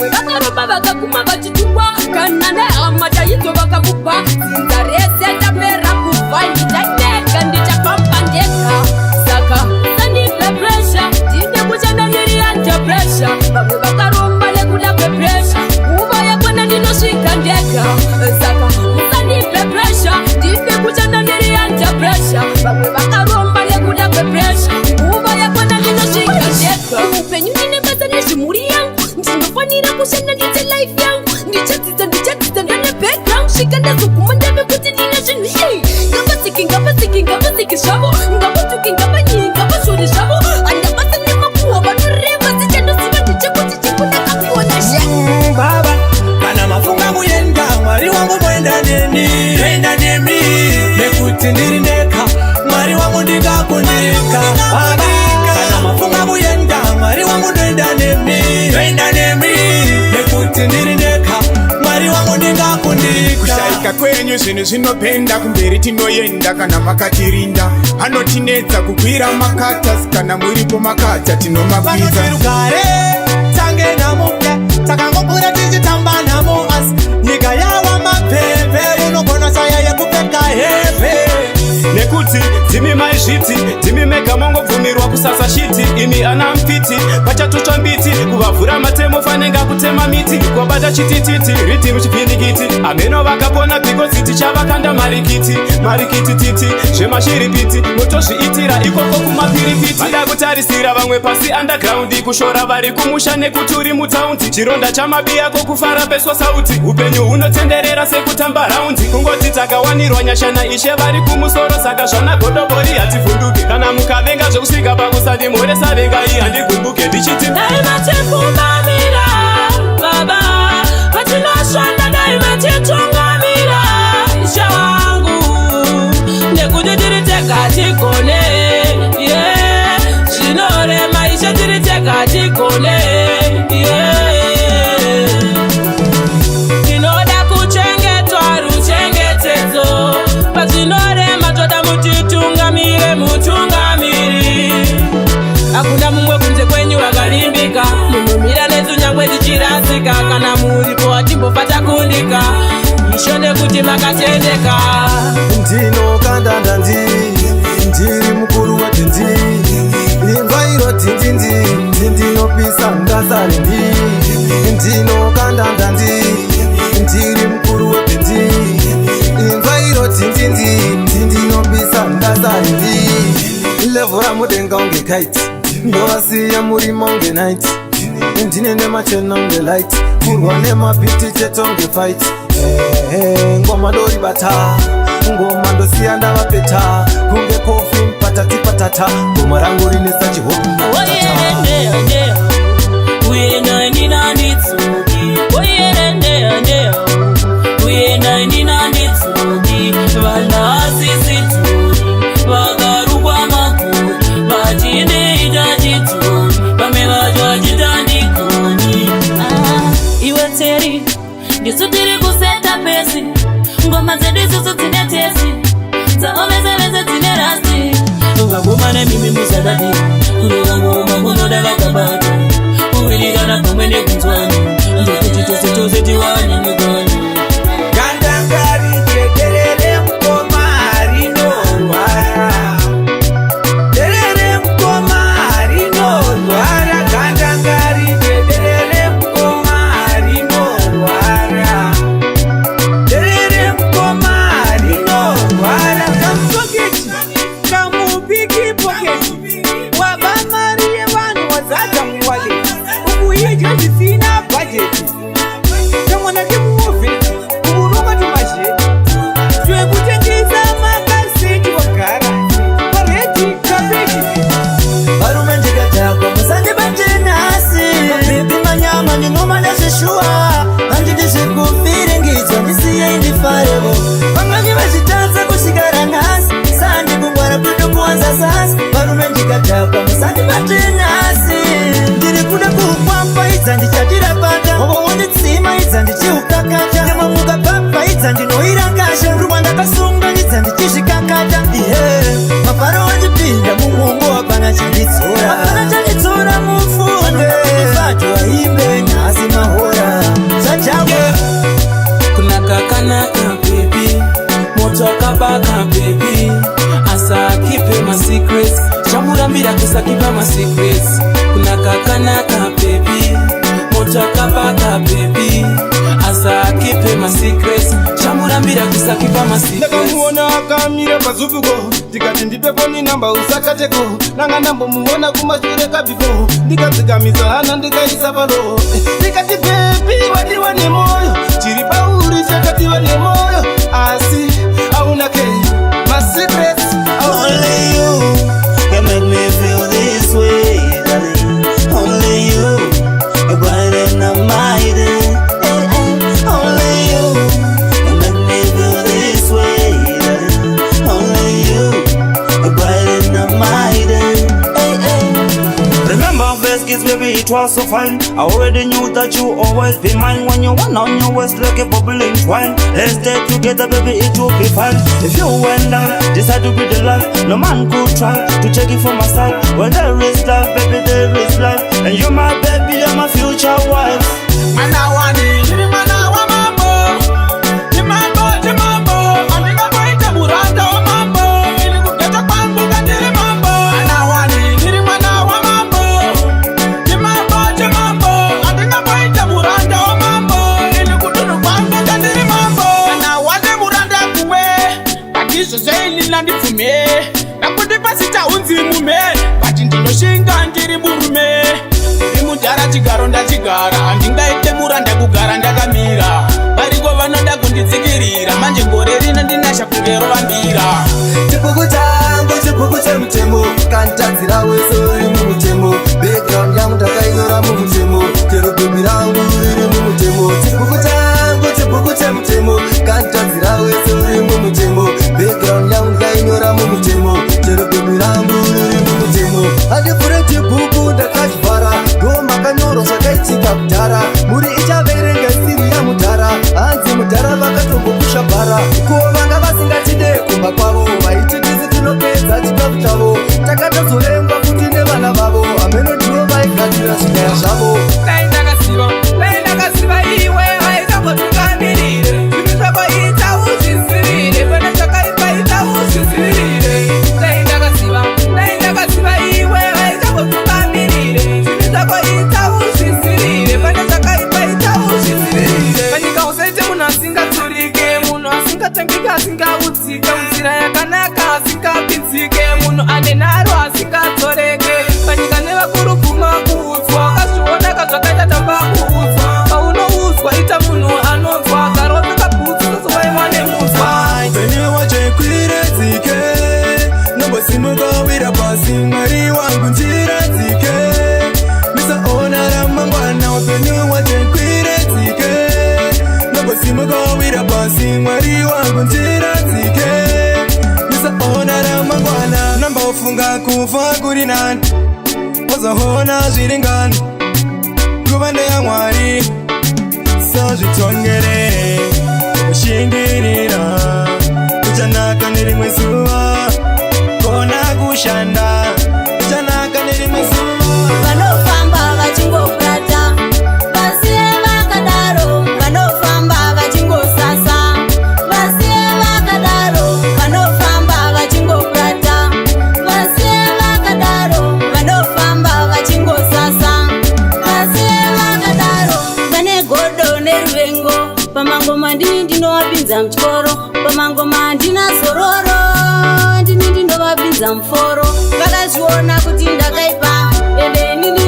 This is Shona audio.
bamwe bakaroba bakaguma bachitukwa kana nehamata yito vakakupa zinza rese tapera kufa ndichadeka ndichafamba ndega saka sandipe presha ndine kuchanda ndiri under pressure bamwe vakaromba nekuda kwepresha nguva yakwana ndinosvika ndega saka sandipe presha ndine kuchanda ndiri under pressure bamwe vakaromba nekuda kwepresha nguva yakwana ndinosvika ndega upenyu ndine basa nezvimhuri yangu ndinofanira kushanda ndite life yangu ndichadzidza ndane background svika ndazoguma ndave kuti ndine zvinhu ngavasiki zvavo ngavatuki ngavanyi ngavashori zvavo andabasa nemakuhwa vanoreva zichandosiva ndichekuti chekundakakuona baba kana mafunga kuenda mwari wangu moenda neni enda nemi nekuti ndiri ndeka mwari wangu ndikakundika baba kana mafunga kuenda mwari wangu ndoenda nemi enda nemi nekuti ndiri ndeka mwari wangu ndikakundika kushaika kwenyu zvinhu zvinopenda kumberi tinoenda kana makatirinda anotinetsa kukwira makatas kana muripo makata tinomabvisa rugare tange namupya takangokura tichitamba namo asi nyika yava mapfepe unogona shaya yekupfeka hepe nekuti dzimi maizviti dzimi mega mongobvumirwa kusasa shiti imi ana mfiti vachatotsva mbiti kuvavhura matemo fanenga kutema miti kwabata chitititi riti muchipindikiti ameno vakapona bhikozi tichavakanda marikiti titi zvemashiripiti motozviitira ikoko kumapiripiti vada kutarisira vamwe pasi underground kushora vari kumusha nekuti uri mutaundi chironda chamabi yako kufara peswa sauti upenyu hunotenderera sekutamba raundi kungoti takawanirwa nyashana ishe vari kumusoro saka zvana godobori hativhunduke kana mukavenga zvokusvika pakusati mhoresa venga iyi handigumbuke ndichiti dai vachifungamira baba vatinosvanda dai vachitungamira isha wangu nekuti tiri tega tikone zvinorema ishe tiri tega tikone tinoda kuchengetwa ruchengetedzo pazvinorema toda mutitungamire mutungamiri hakuna mumwe kunze kwenyu wakalimbika munomira nesu nyangwe tichirasika kana muripo watimbofa takundika isho nekuti makatendeka ndinokandanda ndiri mukuru wetinzi imva iro tinzinzi ndinopisa ngasari ndinokandanda ndiri mukuru wetinzi imva iro tinzinzi ndinopisa ngasari levhura mudenga unge kite ndovasiya murima unge night ndine nemachena unge light kurwa nemabhiti cheto unge fight ngoma dori bata ngoma ndosiya ndavapeta kunge kofi patati patata goma rangu rinesa chihopi ndisu tiri kuseta pesi ngoma dzedu isusu dzine tesi dzaovezeveze dzine rasti ungagoma nemimi musadadi urongoma munoda vakabata kuwirirana pamwe nekunzwani ndokuti tose tose tiwane mugoni gandangari jeterere mukoma rinorwara derere mukoma rinorwara gandangari jeterere mukoma rinorwara derere mukoma rinorwara kamupoketi kamupiki poketi wabamari yevanhu wazadza muwaleti ukuyidya zvisina bhajeti kamwana baka baby asakipe my secrets chamurambira kusakipa my secrets kuna kakanaka baby motaka baka baby asakipe my secrets chamurambira kusakipa my secrets ndakamuona akamira pazupuko ndikati ndipepo ni namba usakateko nanga ndambomuona kumashure kabifo ndikadzikamiza hana ndikaisa palo ndikati bebi wadiwa nemoyo chiri pauri chakatiwa nemoyo asi auna ke my secrets only you can make me feel this way, darling. Only you, you're brighten up my day. Only you can make me feel this way, darling. Only you, you're brighten up my day. Remember first kiss, baby, it was so fine. I already knew that you always be mine. When you went on your waist like a bubbling wine, let's stay together, baby, it will be fine. If you and I decide to be the life, no man could try to take it from my side. When there is love, baby, there is life. And you're my baby, you're my future wife. nakutipasita unzi mume bati ndinoshinga ndiri murume imudhara chigaro ndachigara handingaite muranda kugara ndakamira variko vanoda kunditsikirira manje gore rino ndinasha kuvero vambira chipuku changu chipuku chemutemo kantadzira wese uri mumutemo background yangu ndakainyora mumutemo chero bebi rangu riri mumutemo chipuku changu chipuku chemutemo kantadzira wese uri mumutemo background yangu ndakainyora mumutemo chero bebi rangu riri mumutemo handifure chipuku ndakachivhara ndo makanyoro zvakaitika kudhara muri ichaverenga siri yamudhara hanzi mudhara vakatombopusha bhara ko vanga vasingatide kumba kwavo vaititisi tinopedza chikafu chavo takatozorengwa futi nevana vavo hameno ndivo vaigadzira zvinaya zvavo ndakasiva iwe haizambotungamirire zvinhu zvakaita uzvizivire pane zvakaipaita uzvizivire ndakasiva iwe haizambotungamirire zvinhu zvakaita uzvizivire pane zvakaipaita uzvizivire panyika usaite munhu asingatsurike munhu asingatangike asingaudzike munzira yakanaka asingapinzike munhu ane nharo asingatoreke panyika nevakuru guma kuudzwa akazvionaka zvakaita tamba kuudzwa paunoudzwa ita munhu anonzwa gara wapfeka bhutsu sosovaiwa nemudzwa Veniwa chekwiredzike nombosimuka pasi mwari wangu njiradzike misaona ramangwana upenyu chekwiredzike nombosimuka pasi mwari wangu njiradzike misaona ramangwana nambofunga kufa kuri nani wazoona zviri ngani nguva ndeya mwari sozvitongere kushingirira uchanaka nerimwe zuva kona kushanda uchanaka nerimwe zuva vanofamba vachingopurata vasiye vakadaro vanofamba vachingosasa vasiye vakadaro vanofamba vachingopurata vasiye vakadaro vanofamba vachingosasa vasiye vakadaro vane godo neruvengo pamangoma ndini ndinovapinza mutyoro pamangoma ndina zororo ndini ndinovapinza muforo vakazviona kuti ndakaipa ende nini